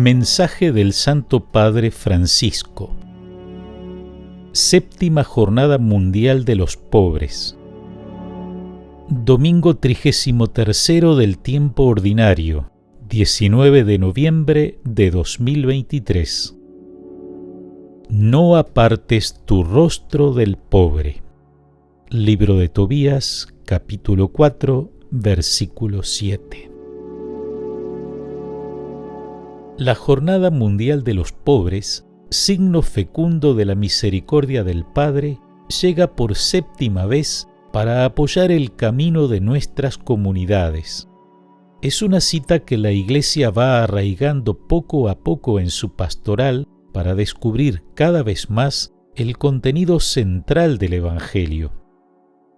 Mensaje del Santo Padre Francisco. Séptima Jornada Mundial de los Pobres. Domingo 33 del tiempo ordinario, 19 de noviembre de 2023. No apartes tu rostro del pobre. Libro de Tobías, capítulo 4, versículo 7. La Jornada Mundial de los Pobres, signo fecundo de la misericordia del Padre, llega por séptima vez para apoyar el camino de nuestras comunidades. Es una cita que la Iglesia va arraigando poco a poco en su pastoral para descubrir cada vez más el contenido central del Evangelio.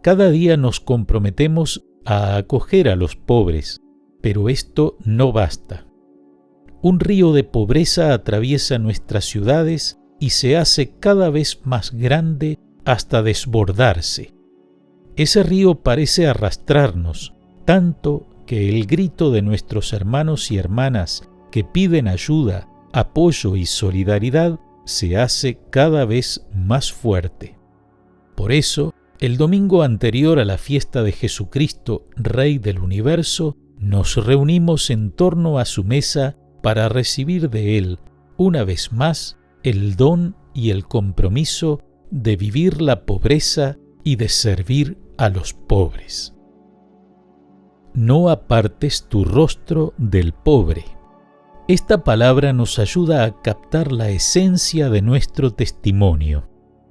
Cada día nos comprometemos a acoger a los pobres, pero esto no basta. Un río de pobreza atraviesa nuestras ciudades y se hace cada vez más grande hasta desbordarse. Ese río parece arrastrarnos, tanto que el grito de nuestros hermanos y hermanas que piden ayuda, apoyo y solidaridad se hace cada vez más fuerte. Por eso, el domingo anterior a la fiesta de Jesucristo, Rey del Universo, nos reunimos en torno a su mesa para recibir de Él, una vez más, el don y el compromiso de vivir la pobreza y de servir a los pobres. No apartes tu rostro del pobre. Esta palabra nos ayuda a captar la esencia de nuestro testimonio.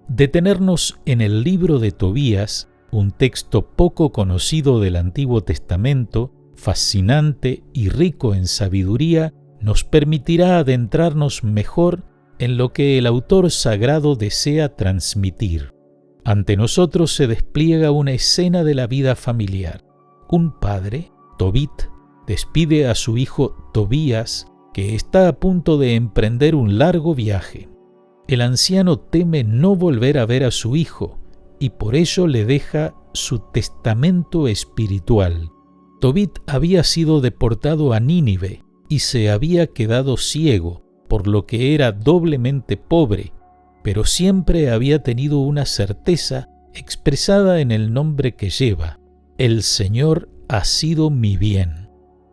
Detenernos en el libro de Tobías, un texto poco conocido del Antiguo Testamento, fascinante y rico en sabiduría, nos permitirá adentrarnos mejor en lo que el autor sagrado desea transmitir. Ante nosotros se despliega una escena de la vida familiar. Un padre, Tobit, despide a su hijo Tobías, que está a punto de emprender un largo viaje. El anciano teme no volver a ver a su hijo y por ello le deja su testamento espiritual. Tobit había sido deportado a Nínive y se había quedado ciego, por lo que era doblemente pobre, pero siempre había tenido una certeza expresada en el nombre que lleva: el Señor ha sido mi bien.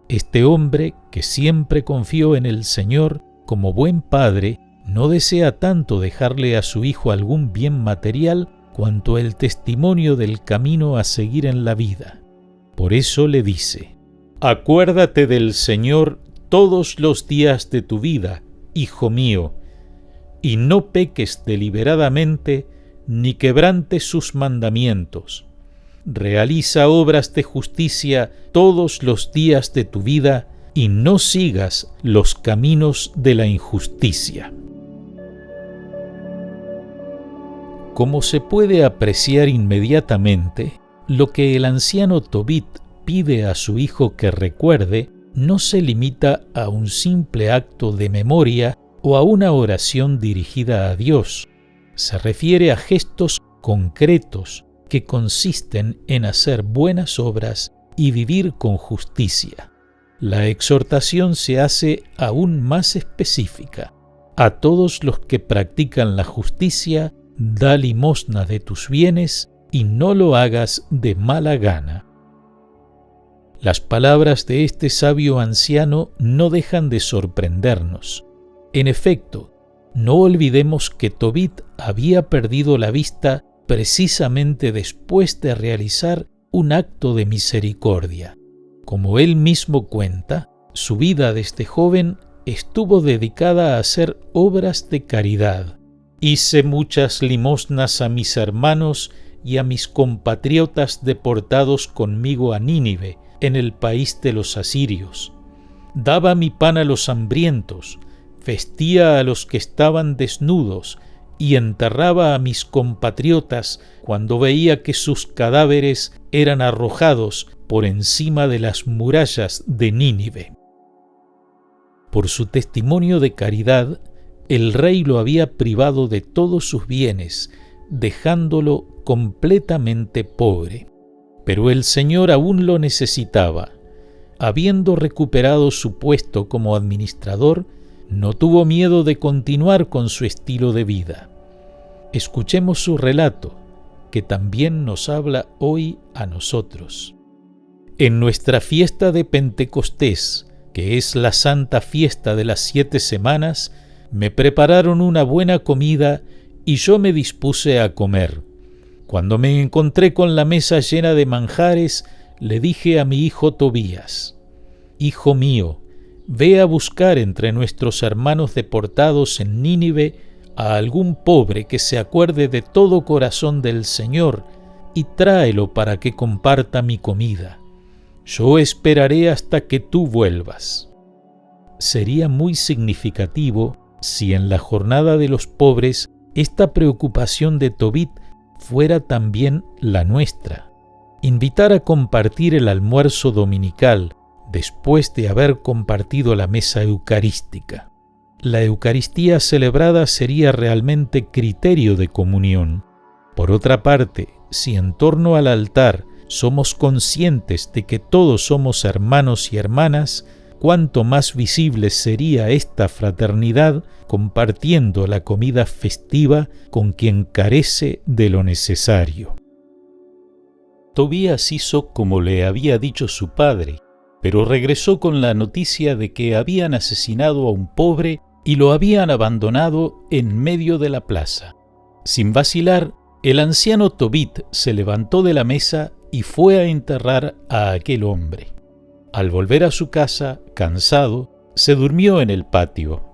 Este hombre, que siempre confió en el Señor como buen padre, no desea tanto dejarle a su hijo algún bien material cuanto el testimonio del camino a seguir en la vida. Por eso le dice: acuérdate del Señor todos los días de tu vida, hijo mío, y no peques deliberadamente ni quebrantes sus mandamientos. Realiza obras de justicia todos los días de tu vida y no sigas los caminos de la injusticia. Como se puede apreciar inmediatamente, lo que el anciano Tobit pide a su hijo que recuerde no se limita a un simple acto de memoria o a una oración dirigida a Dios. Se refiere a gestos concretos que consisten en hacer buenas obras y vivir con justicia. La exhortación se hace aún más específica. A todos los que practican la justicia, da limosna de tus bienes y no lo hagas de mala gana. Las palabras de este sabio anciano no dejan de sorprendernos. En efecto, no olvidemos que Tobit había perdido la vista precisamente después de realizar un acto de misericordia. Como él mismo cuenta, su vida desde joven estuvo dedicada a hacer obras de caridad. Hice muchas limosnas a mis hermanos y a mis compatriotas deportados conmigo a Nínive, en el país de los asirios. Daba mi pan a los hambrientos, vestía a los que estaban desnudos y enterraba a mis compatriotas cuando veía que sus cadáveres eran arrojados por encima de las murallas de Nínive. Por su testimonio de caridad, el rey lo había privado de todos sus bienes, dejándolo completamente pobre. Pero el Señor aún lo necesitaba. Habiendo recuperado su puesto como administrador, no tuvo miedo de continuar con su estilo de vida. Escuchemos su relato, que también nos habla hoy a nosotros. En nuestra fiesta de Pentecostés, que es la santa fiesta de las 7 semanas, me prepararon una buena comida y yo me dispuse a comer. Cuando me encontré con la mesa llena de manjares, le dije a mi hijo Tobías: «Hijo mío, ve a buscar entre nuestros hermanos deportados en Nínive a algún pobre que se acuerde de todo corazón del Señor y tráelo para que comparta mi comida. Yo esperaré hasta que tú vuelvas». Sería muy significativo si en la jornada de los pobres esta preocupación de Tobit fuera también la nuestra. Invitar a compartir el almuerzo dominical después de haber compartido la mesa eucarística. La Eucaristía celebrada sería realmente criterio de comunión. Por otra parte, si en torno al altar somos conscientes de que todos somos hermanos y hermanas, cuánto más visible sería esta fraternidad compartiendo la comida festiva con quien carece de lo necesario. Tobías hizo como le había dicho su padre, pero regresó con la noticia de que habían asesinado a un pobre y lo habían abandonado en medio de la plaza. Sin vacilar, el anciano Tobit se levantó de la mesa y fue a enterrar a aquel hombre. Al volver a su casa, cansado, se durmió en el patio.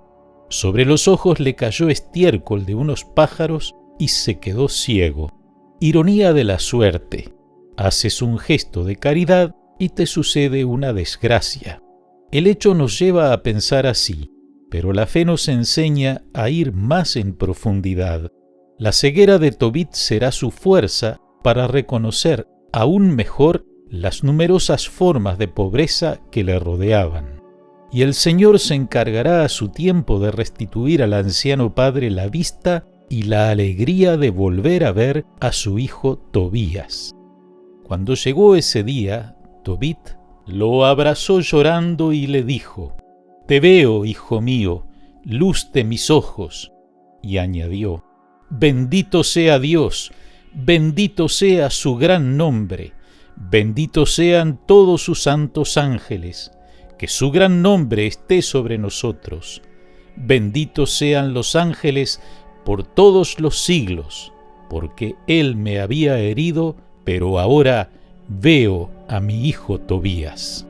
Sobre los ojos le cayó estiércol de unos pájaros y se quedó ciego. Ironía de la suerte. Haces un gesto de caridad y te sucede una desgracia. El hecho nos lleva a pensar así, pero la fe nos enseña a ir más en profundidad. La ceguera de Tobit será su fuerza para reconocer aún mejor las numerosas formas de pobreza que le rodeaban. Y el Señor se encargará a su tiempo de restituir al anciano padre la vista y la alegría de volver a ver a su hijo Tobías. Cuando llegó ese día, Tobit lo abrazó llorando y le dijo: «Te veo, hijo mío, luz de mis ojos». Y añadió: «Bendito sea Dios, bendito sea su gran nombre, benditos sean todos sus santos ángeles, que su gran nombre esté sobre nosotros. Benditos sean los ángeles por todos los siglos, porque él me había herido, pero ahora veo a mi hijo Tobías».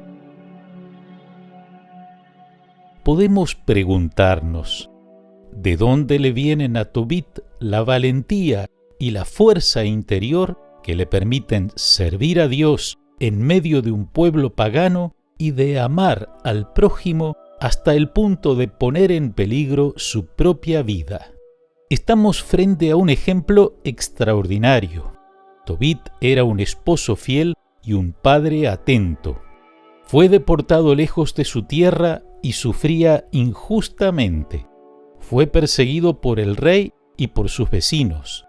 Podemos preguntarnos, ¿de dónde le vienen a Tobit la valentía y la fuerza interior que le permiten servir a Dios en medio de un pueblo pagano y de amar al prójimo hasta el punto de poner en peligro su propia vida? Estamos frente a un ejemplo extraordinario. Tobit era un esposo fiel y un padre atento. Fue deportado lejos de su tierra y sufría injustamente. Fue perseguido por el rey y por sus vecinos.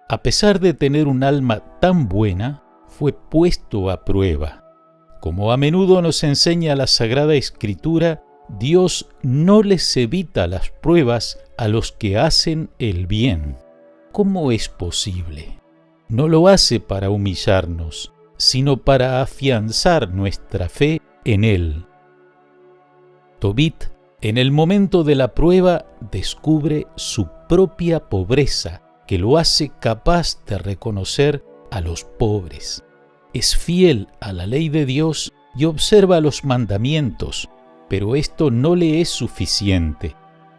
A pesar de tener un alma tan buena, fue puesto a prueba. Como a menudo nos enseña la Sagrada Escritura, Dios no les evita las pruebas a los que hacen el bien. ¿Cómo es posible? No lo hace para humillarnos, sino para afianzar nuestra fe en Él. Tobit, en el momento de la prueba, descubre su propia pobreza, que lo hace capaz de reconocer a los pobres. Es fiel a la ley de Dios y observa los mandamientos, pero esto no le es suficiente.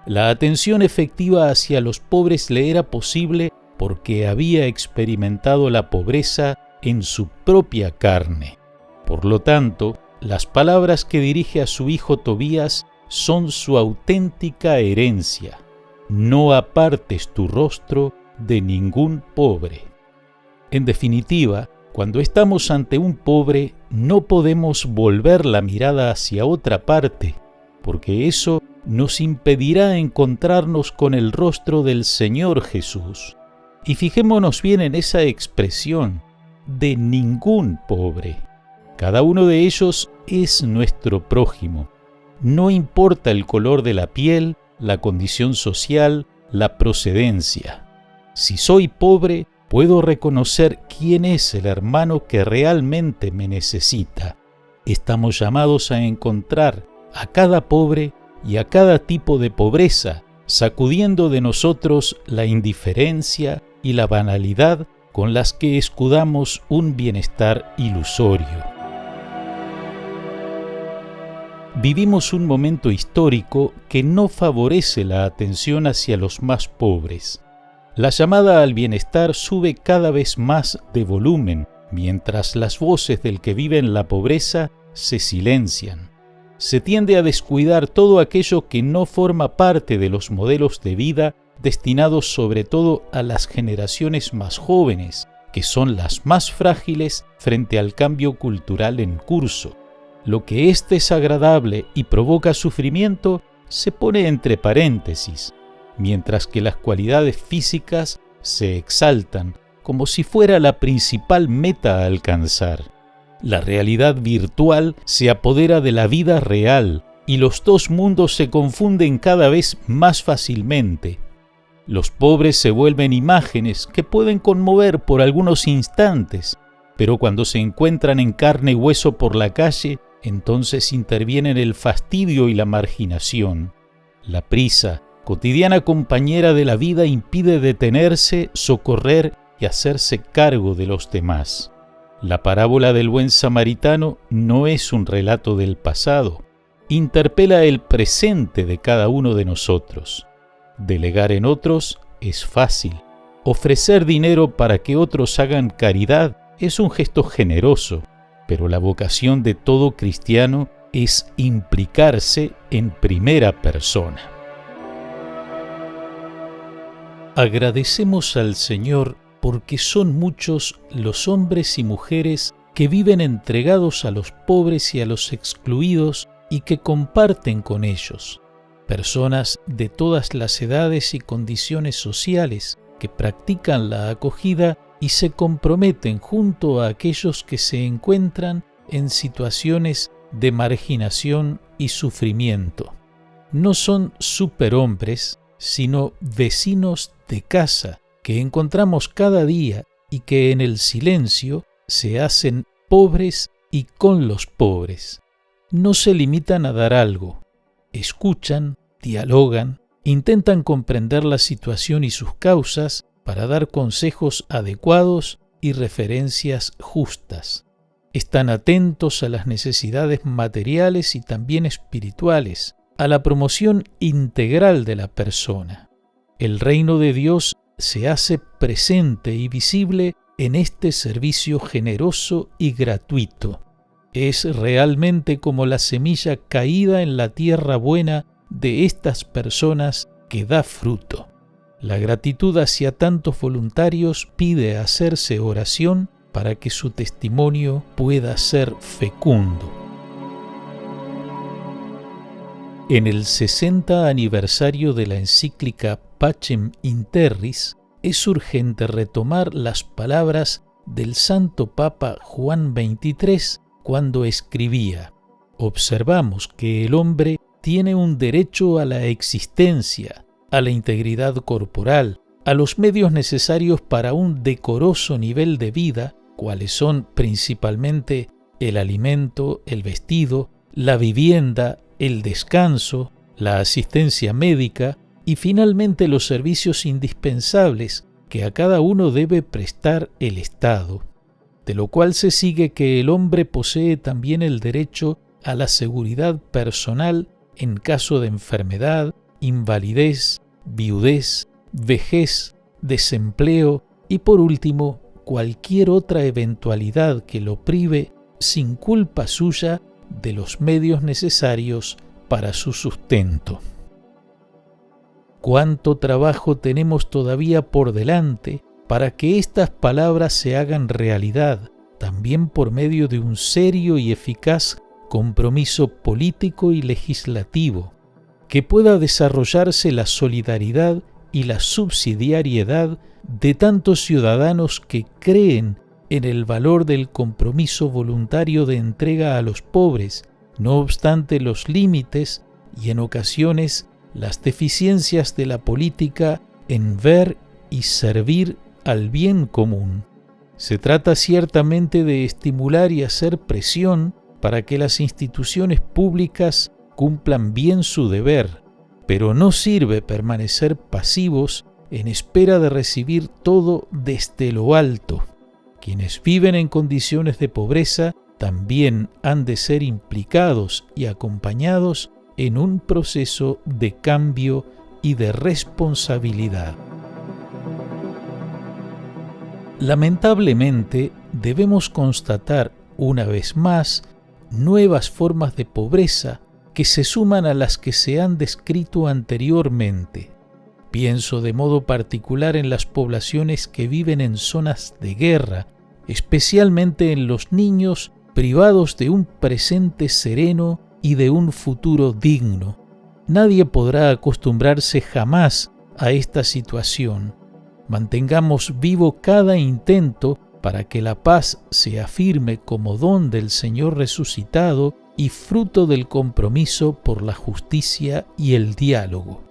La atención efectiva hacia los pobres le era posible porque había experimentado la pobreza en su propia carne. Por lo tanto, las palabras que dirige a su hijo Tobías son su auténtica herencia. No apartes tu rostro de ningún pobre. En definitiva, cuando estamos ante un pobre, no podemos volver la mirada hacia otra parte, porque eso nos impedirá encontrarnos con el rostro del Señor Jesús. Y fijémonos bien en esa expresión, de ningún pobre. Cada uno de ellos es nuestro prójimo. No importa el color de la piel, la condición social, la procedencia. Si soy pobre, puedo reconocer quién es el hermano que realmente me necesita. Estamos llamados a encontrar a cada pobre y a cada tipo de pobreza, sacudiendo de nosotros la indiferencia y la banalidad con las que escudamos un bienestar ilusorio. Vivimos un momento histórico que no favorece la atención hacia los más pobres. La llamada al bienestar sube cada vez más de volumen, mientras las voces del que vive en la pobreza se silencian. Se tiende a descuidar todo aquello que no forma parte de los modelos de vida destinados sobre todo a las generaciones más jóvenes, que son las más frágiles frente al cambio cultural en curso. Lo que es desagradable y provoca sufrimiento se pone entre paréntesis, mientras que las cualidades físicas se exaltan como si fuera la principal meta a alcanzar. La realidad virtual se apodera de la vida real y los dos mundos se confunden cada vez más fácilmente. Los pobres se vuelven imágenes que pueden conmover por algunos instantes, pero cuando se encuentran en carne y hueso por la calle, entonces intervienen el fastidio y la marginación. La prisa, cotidiana compañera de la vida, impide detenerse, socorrer y hacerse cargo de los demás. La parábola del buen samaritano no es un relato del pasado, interpela el presente de cada uno de nosotros. Delegar en otros es fácil. Ofrecer dinero para que otros hagan caridad es un gesto generoso, pero la vocación de todo cristiano es implicarse en primera persona. Agradecemos al Señor porque son muchos los hombres y mujeres que viven entregados a los pobres y a los excluidos y que comparten con ellos. Personas de todas las edades y condiciones sociales que practican la acogida y se comprometen junto a aquellos que se encuentran en situaciones de marginación y sufrimiento. No son superhombres, sino vecinos de casa que encontramos cada día y que en el silencio se hacen pobres y con los pobres. No se limitan a dar algo, escuchan, dialogan, intentan comprender la situación y sus causas para dar consejos adecuados y referencias justas. Están atentos a las necesidades materiales y también espirituales, a la promoción integral de la persona. El reino de Dios se hace presente y visible en este servicio generoso y gratuito. Es realmente como la semilla caída en la tierra buena de estas personas que da fruto. La gratitud hacia tantos voluntarios pide hacerse oración para que su testimonio pueda ser fecundo. En el 60 aniversario de la encíclica Pacem in Terris, es urgente retomar las palabras del Santo Papa Juan XXIII cuando escribía: observamos que el hombre tiene un derecho a la existencia, a la integridad corporal, a los medios necesarios para un decoroso nivel de vida, cuales son principalmente el alimento, el vestido, la vivienda, el descanso, la asistencia médica y finalmente los servicios indispensables que a cada uno debe prestar el Estado, de lo cual se sigue que el hombre posee también el derecho a la seguridad personal en caso de enfermedad, invalidez, viudez, vejez, desempleo y por último cualquier otra eventualidad que lo prive sin culpa suya de los medios necesarios para su sustento. Cuánto trabajo tenemos todavía por delante para que estas palabras se hagan realidad, también por medio de un serio y eficaz compromiso político y legislativo, que pueda desarrollarse la solidaridad y la subsidiariedad de tantos ciudadanos que creen en el valor del compromiso voluntario de entrega a los pobres, no obstante los límites y en ocasiones las deficiencias de la política en ver y servir al bien común. Se trata ciertamente de estimular y hacer presión para que las instituciones públicas cumplan bien su deber, pero no sirve permanecer pasivos en espera de recibir todo desde lo alto. Quienes viven en condiciones de pobreza también han de ser implicados y acompañados en un proceso de cambio y de responsabilidad. Lamentablemente, debemos constatar una vez más nuevas formas de pobreza que se suman a las que se han descrito anteriormente. Pienso de modo particular en las poblaciones que viven en zonas de guerra, especialmente en los niños privados de un presente sereno y de un futuro digno. Nadie podrá acostumbrarse jamás a esta situación. Mantengamos vivo cada intento para que la paz se afirme como don del Señor resucitado y fruto del compromiso por la justicia y el diálogo.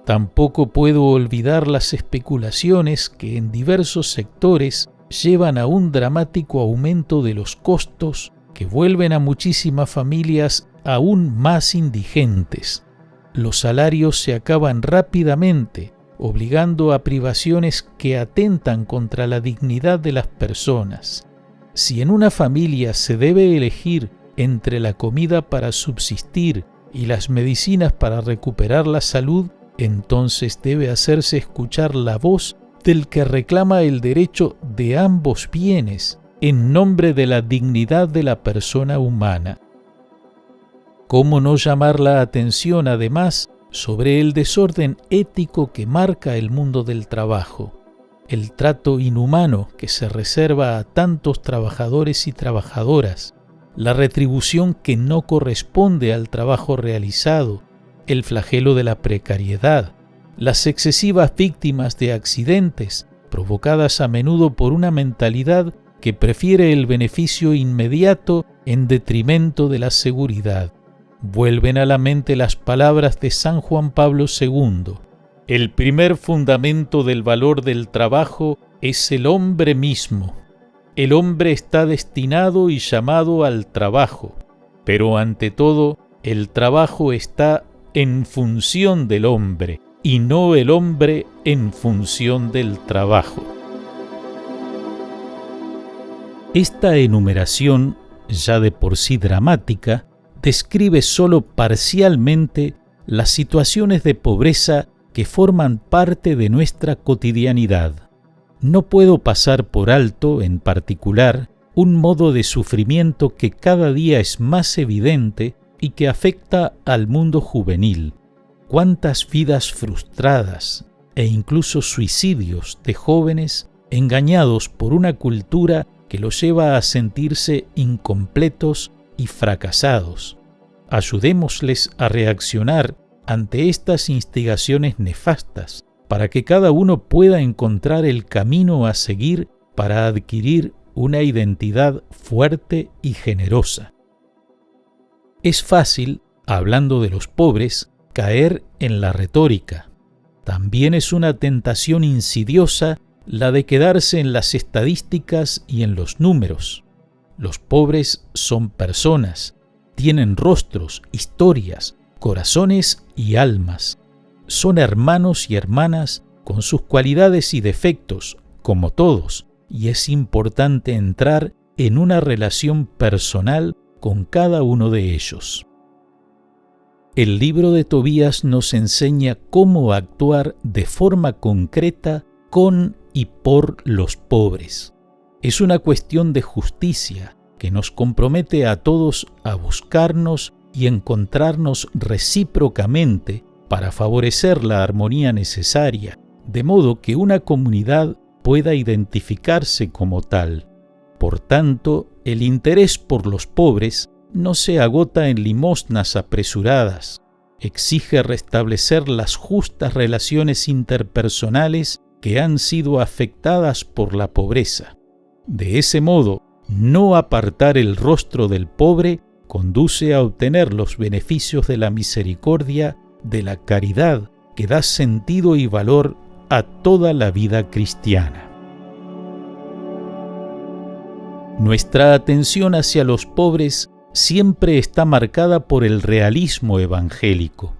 Tampoco puedo olvidar las especulaciones que en diversos sectores llevan a un dramático aumento de los costos que vuelven a muchísimas familias aún más indigentes. Los salarios se acaban rápidamente, obligando a privaciones que atentan contra la dignidad de las personas. Si en una familia se debe elegir entre la comida para subsistir y las medicinas para recuperar la salud, entonces debe hacerse escuchar la voz del que reclama el derecho de ambos bienes en nombre de la dignidad de la persona humana. ¿Cómo no llamar la atención, además, sobre el desorden ético que marca el mundo del trabajo, el trato inhumano que se reserva a tantos trabajadores y trabajadoras, la retribución que no corresponde al trabajo realizado, el flagelo de la precariedad, las excesivas víctimas de accidentes provocadas a menudo por una mentalidad que prefiere el beneficio inmediato en detrimento de la seguridad? Vuelven a la mente las palabras de San Juan Pablo II. El primer fundamento del valor del trabajo es el hombre mismo. El hombre está destinado y llamado al trabajo, pero ante todo, el trabajo está en función del hombre y no el hombre en función del trabajo. Esta enumeración, ya de por sí dramática, describe solo parcialmente las situaciones de pobreza que forman parte de nuestra cotidianidad. No puedo pasar por alto, en particular, un modo de sufrimiento que cada día es más evidente y que afecta al mundo juvenil. Cuántas vidas frustradas e incluso suicidios de jóvenes engañados por una cultura que los lleva a sentirse incompletos y fracasados. Ayudémosles a reaccionar ante estas instigaciones nefastas para que cada uno pueda encontrar el camino a seguir para adquirir una identidad fuerte y generosa. Es fácil, hablando de los pobres, caer en la retórica. También es una tentación insidiosa la de quedarse en las estadísticas y en los números. Los pobres son personas, tienen rostros, historias, corazones y almas. Son hermanos y hermanas con sus cualidades y defectos, como todos, y es importante entrar en una relación personal con cada uno de ellos. El libro de Tobías nos enseña cómo actuar de forma concreta con y por los pobres. Es una cuestión de justicia que nos compromete a todos a buscarnos y encontrarnos recíprocamente para favorecer la armonía necesaria, de modo que una comunidad pueda identificarse como tal. Por tanto, el interés por los pobres no se agota en limosnas apresuradas. Exige restablecer las justas relaciones interpersonales que han sido afectadas por la pobreza. De ese modo, no apartar el rostro del pobre conduce a obtener los beneficios de la misericordia de la caridad que da sentido y valor a toda la vida cristiana. Nuestra atención hacia los pobres siempre está marcada por el realismo evangélico.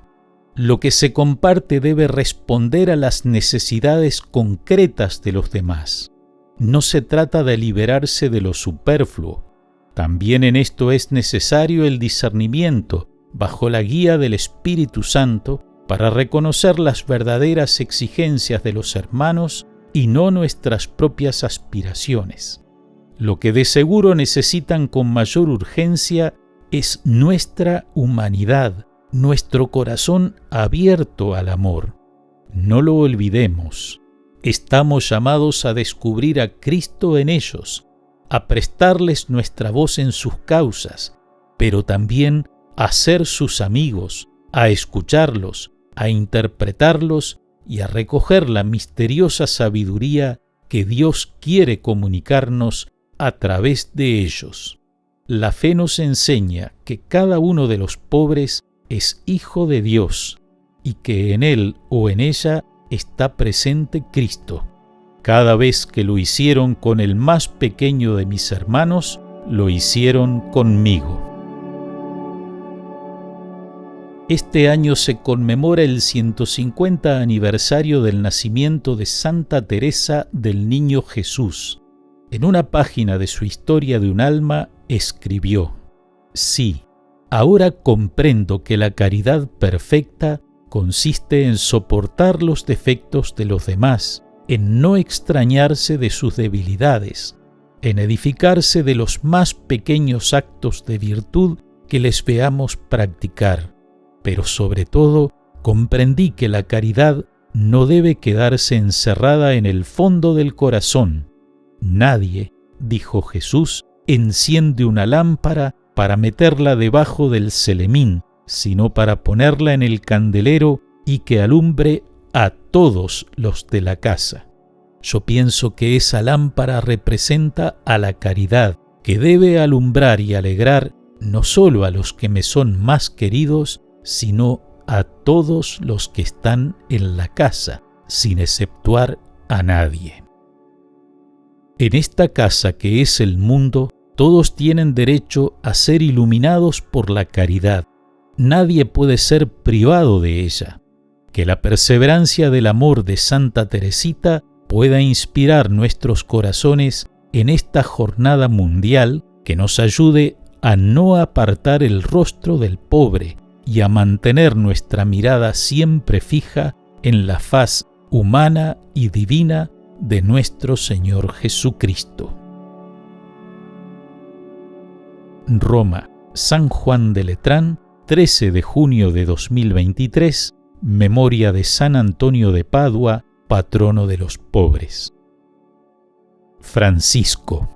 Lo que se comparte debe responder a las necesidades concretas de los demás. No se trata de liberarse de lo superfluo. También en esto es necesario el discernimiento, bajo la guía del Espíritu Santo, para reconocer las verdaderas exigencias de los hermanos y no nuestras propias aspiraciones. Lo que de seguro necesitan con mayor urgencia es nuestra humanidad, nuestro corazón abierto al amor. No lo olvidemos. Estamos llamados a descubrir a Cristo en ellos, a prestarles nuestra voz en sus causas, pero también a ser sus amigos, a escucharlos, a interpretarlos y a recoger la misteriosa sabiduría que Dios quiere comunicarnos a través de ellos. La fe nos enseña que cada uno de los pobres es hijo de Dios y que en él o en ella está presente Cristo. Cada vez que lo hicieron con el más pequeño de mis hermanos, lo hicieron conmigo. Este año se conmemora el 150 aniversario del nacimiento de Santa Teresa del Niño Jesús. En una página de su Historia de un alma escribió: «Sí, ahora comprendo que la caridad perfecta consiste en soportar los defectos de los demás, en no extrañarse de sus debilidades, en edificarse de los más pequeños actos de virtud que les veamos practicar. Pero sobre todo, comprendí que la caridad no debe quedarse encerrada en el fondo del corazón. Nadie, dijo Jesús, enciende una lámpara para meterla debajo del celemín, sino para ponerla en el candelero y que alumbre a todos los de la casa. Yo pienso que esa lámpara representa a la caridad, que debe alumbrar y alegrar no solo a los que me son más queridos, sino a todos los que están en la casa, sin exceptuar a nadie. En esta casa que es el mundo, todos tienen derecho a ser iluminados por la caridad. Nadie puede ser privado de ella. Que la perseverancia del amor de Santa Teresita pueda inspirar nuestros corazones en esta jornada mundial, que nos ayude a no apartar el rostro del pobre y a mantener nuestra mirada siempre fija en la faz humana y divina de nuestro Señor Jesucristo. Roma, San Juan de Letrán, 13 de junio de 2023, memoria de San Antonio de Padua, patrono de los pobres. Francisco.